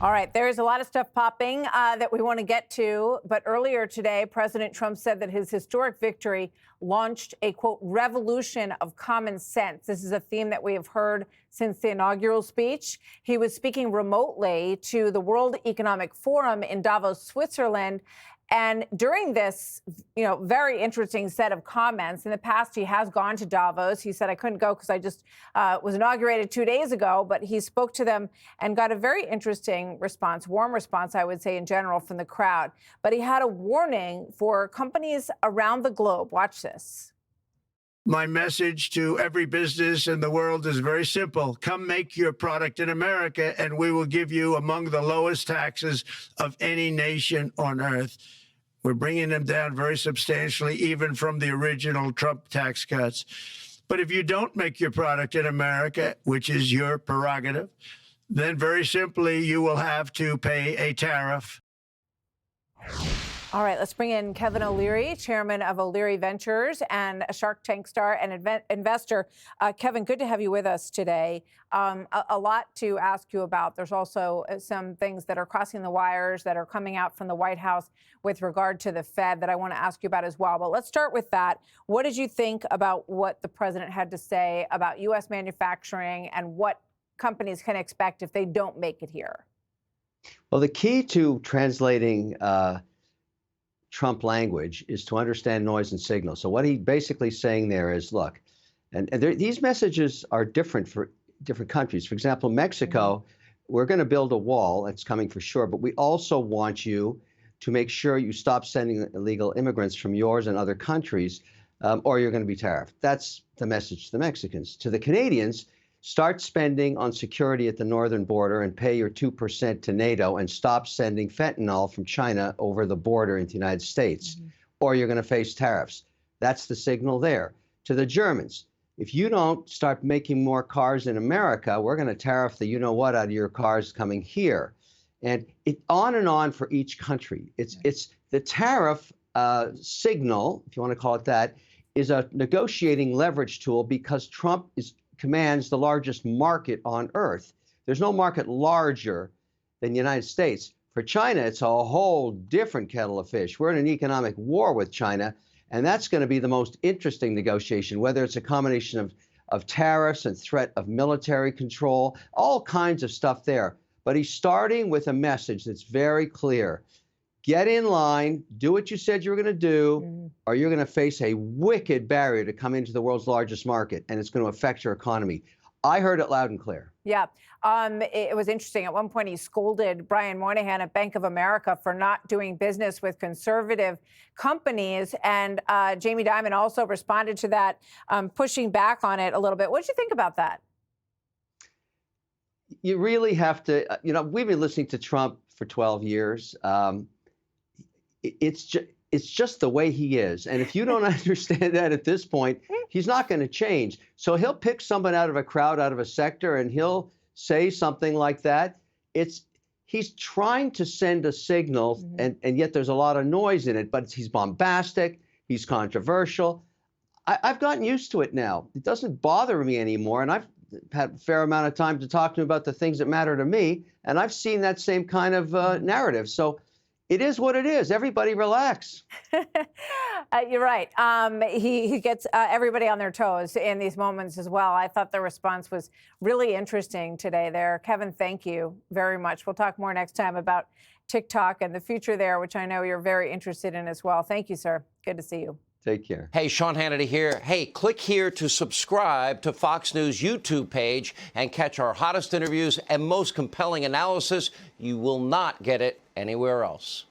All right, there's a lot of stuff popping that we want to get to. But earlier today, President Trump said that his historic victory launched a, quote, revolution of common sense. This is a theme that we have heard since the inaugural speech. He was speaking remotely to the World Economic Forum in Davos, Switzerland. And during this, very interesting set of comments, in the past, he has gone to Davos. He said, I couldn't go because I just was inaugurated 2 days ago. But he spoke to them and got a very interesting response, warm response, I would say, in general, from the crowd. But he had a warning for companies around the globe. Watch this. My message to every business in the world is very simple. Come make your product in America, and we will give you among the lowest taxes of any nation on earth. We're bringing them down very substantially, even from the original Trump tax cuts. But if you don't make your product in America, which is your prerogative, then very simply you will have to pay a tariff. All right, let's bring in Kevin O'Leary, chairman of O'Leary Ventures and a Shark Tank star and investor. Kevin, good to have you with us today. A lot to ask you about. There's also some things that are crossing the wires that are coming out from the White House with regard to the Fed that I want to ask you about as well. But let's start with that. What did you think about what the president had to say about U.S. manufacturing and what companies can expect if they don't make it here? Well, the key to translating Trump language is to understand noise and signal. So what he basically saying there is, look, and these messages are different for different countries. For example, Mexico, we're going to build a wall. That's coming for sure. But we also want you to make sure you stop sending illegal immigrants from yours and other countries, or you're going to be tariffed. That's the message to the Mexicans. To the Canadians, start spending on security at the northern border and pay your 2% to NATO and stop sending fentanyl from China over the border into the United States, or you're going to face tariffs. That's the signal there. To the Germans, if you don't start making more cars in America, we're going to tariff the you-know-what out of your cars coming here. And on and on for each country. It's the tariff signal, if you want to call it that, is a negotiating leverage tool because Trump commands the largest market on earth. There's no market larger than the United States. For China, it's a whole different kettle of fish. We're in an economic war with China, and that's going to be the most interesting negotiation, whether it's a combination of tariffs and threat of military control, all kinds of stuff there. But he's starting with a message that's very clear. Get in line, do what you said you were going to do, or you're going to face a wicked barrier to come into the world's largest market, and it's going to affect your economy. I heard it loud and clear. Yeah. It was interesting. At one point, he scolded Brian Moynihan at Bank of America for not doing business with conservative companies. And Jamie Dimon also responded to that, pushing back on it a little bit. What did you think about that? You really have to, we've been listening to Trump for 12 years. It's just the way he is. And if you don't understand that at this point, he's not going to change. So he'll pick someone out of a crowd, out of a sector, and he'll say something like that. He's trying to send a signal, and yet there's a lot of noise in it, but he's bombastic, he's controversial. I've gotten used to it now. It doesn't bother me anymore, and I've had a fair amount of time to talk to him about the things that matter to me, and I've seen that same kind of narrative. So it is what it is. Everybody relax. You're right. He gets everybody on their toes in these moments as well. I thought the response was really interesting today there. Kevin, thank you very much. We'll talk more next time about TikTok and the future there, which I know you're very interested in as well. Thank you, sir. Good to see you. Take care. Hey, Sean Hannity here. Hey, click here to subscribe to Fox News YouTube page and catch our hottest interviews and most compelling analysis. You will not get it anywhere else.